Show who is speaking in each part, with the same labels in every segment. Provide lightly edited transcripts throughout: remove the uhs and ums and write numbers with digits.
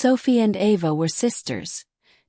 Speaker 1: Sophie and Ava were sisters,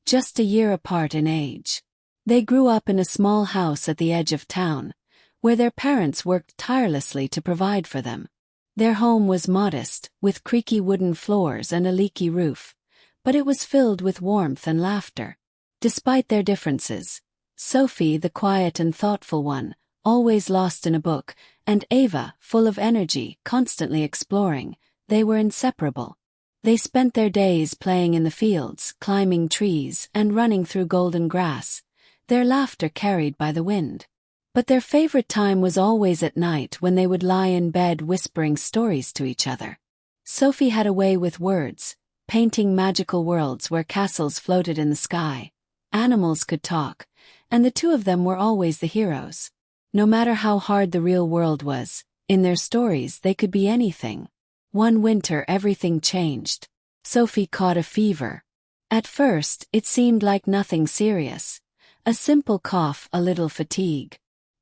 Speaker 1: just a year apart in age. They grew up in a small house at the edge of town, where their parents worked tirelessly to provide for them. Their home was modest, with creaky wooden floors and a leaky roof, but it was filled with warmth and laughter. Despite their differences, Sophie, the quiet and thoughtful one, always lost in a book, and Ava, full of energy, constantly exploring, they were inseparable. They spent their days playing in the fields, climbing trees, and running through golden grass, their laughter carried by the wind. But their favorite time was always at night when they would lie in bed whispering stories to each other. Sophie had a way with words, painting magical worlds where castles floated in the sky, animals could talk, and the two of them were always the heroes. No matter how hard the real world was, in their stories they could be anything. One winter everything changed. Sophie caught a fever. At first, it seemed like nothing serious. A simple cough, a little fatigue.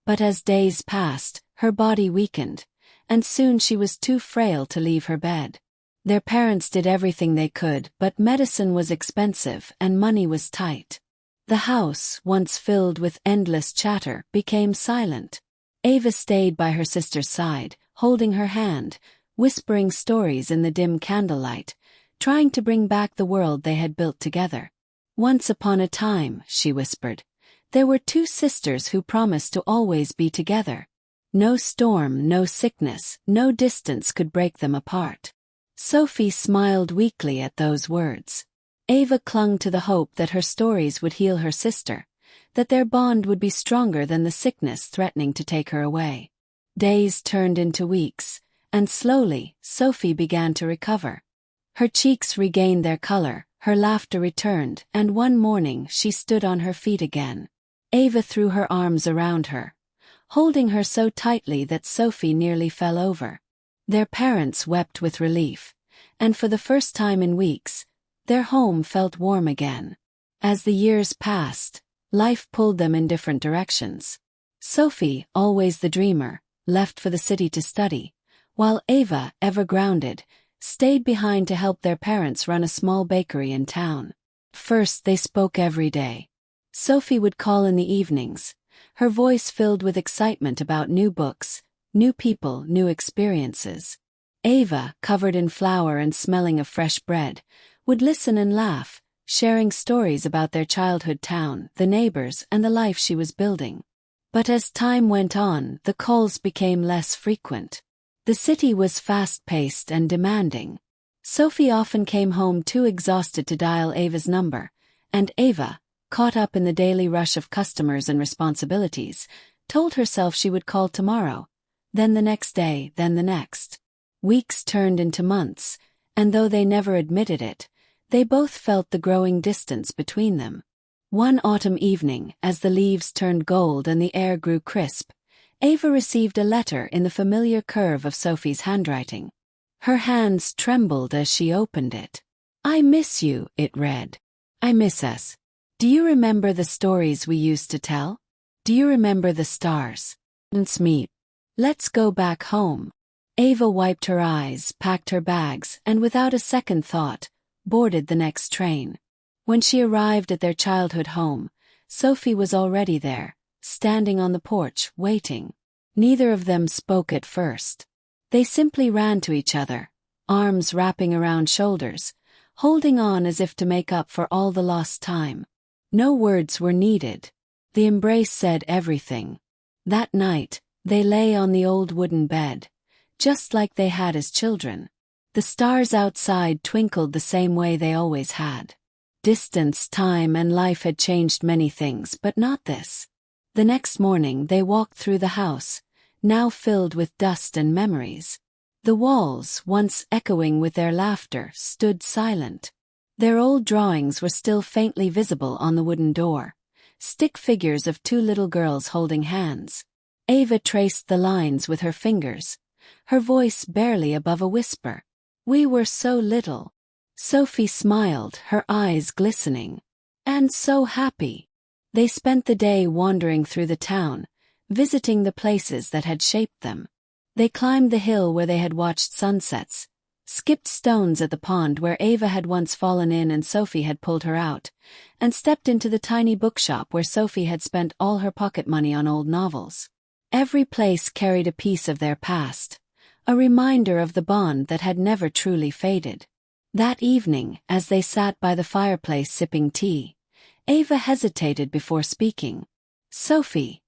Speaker 1: But as days passed, her body weakened, and soon she was too frail to leave her bed. Their parents did everything they could, but medicine was expensive and money was tight. The house, once filled with endless chatter, became silent. Ava stayed by her sister's side, holding her hand, whispering stories in the dim candlelight, trying to bring back the world they had built together. Once upon a time, she whispered, there were two sisters who promised to always be together. No storm, no sickness, no distance could break them apart. Sophie smiled weakly at those words. Ava clung to the hope that her stories would heal her sister, that their bond would be stronger than the sickness threatening to take her away. Days turned into weeks, and slowly, Sophie began to recover. Her cheeks regained their color, her laughter returned, and one morning she stood on her feet again. Ava threw her arms around her, holding her so tightly that Sophie nearly fell over. Their parents wept with relief, and for the first time in weeks, their home felt warm again. As the years passed, life pulled them in different directions. Sophie, always the dreamer, left for the city to study, while Ava, ever grounded, stayed behind to help their parents run a small bakery in town. First they spoke every day. Sophie would call in the evenings, her voice filled with excitement about new books, new people, new experiences. Ava, covered in flour and smelling of fresh bread, would listen and laugh, sharing stories about their childhood town, the neighbors, and the life she was building. But as time went on, the calls became less frequent. The city was fast-paced and demanding. Sophie often came home too exhausted to dial Ava's number, and Ava, caught up in the daily rush of customers and responsibilities, told herself she would call tomorrow, then the next day, then the next. Weeks turned into months, and though they never admitted it, they both felt the growing distance between them. One autumn evening, as the leaves turned gold and the air grew crisp, Ava received a letter in the familiar curve of Sophie's handwriting. Her hands trembled as she opened it. "I miss you," it read. "I miss us. Do you remember the stories we used to tell? Do you remember the stars? Let's meet. Let's go back home." Ava wiped her eyes, packed her bags, and without a second thought, boarded the next train. When she arrived at their childhood home, Sophie was already there, standing on the porch, waiting. Neither of them spoke at first. They simply ran to each other, arms wrapping around shoulders, holding on as if to make up for all the lost time. No words were needed. The embrace said everything. That night, they lay on the old wooden bed, just like they had as children. The stars outside twinkled the same way they always had. Distance, time, and life had changed many things, but not this. The next morning they walked through the house, now filled with dust and memories. The walls, once echoing with their laughter, stood silent. Their old drawings were still faintly visible on the wooden door, stick figures of two little girls holding hands. Ava traced the lines with her fingers, her voice barely above a whisper. "We were so little." Sophie smiled, her eyes glistening. "And so happy." They spent the day wandering through the town, visiting the places that had shaped them. They climbed the hill where they had watched sunsets, skipped stones at the pond where Ava had once fallen in and Sophie had pulled her out, and stepped into the tiny bookshop where Sophie had spent all her pocket money on old novels. Every place carried a piece of their past, a reminder of the bond that had never truly faded. That evening, as they sat by the fireplace sipping tea, Ava hesitated before speaking. "Sophie,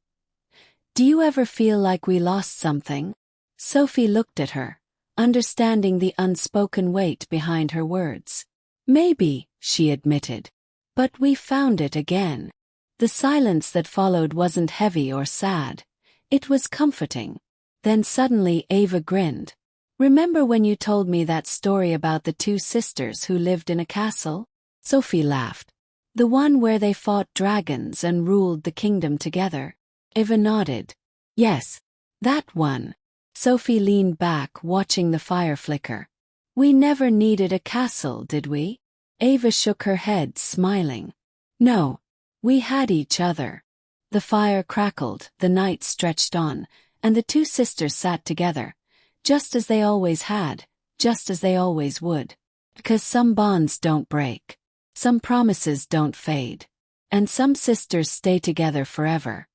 Speaker 1: do you ever feel like we lost something?" Sophie looked at her, understanding the unspoken weight behind her words. "Maybe," she admitted. "But we found it again." The silence that followed wasn't heavy or sad. It was comforting. Then suddenly Ava grinned. "Remember when you told me that story about the two sisters who lived in a castle?" Sophie laughed. "The one where they fought dragons and ruled the kingdom together?" Ava nodded. "Yes, that one." Sophie leaned back, watching the fire flicker. "We never needed a castle, did we?" Ava shook her head, smiling. "No, we had each other." The fire crackled, the night stretched on, and the two sisters sat together, just as they always had, just as they always would. Because some bonds don't break, some promises don't fade, and some sisters stay together forever.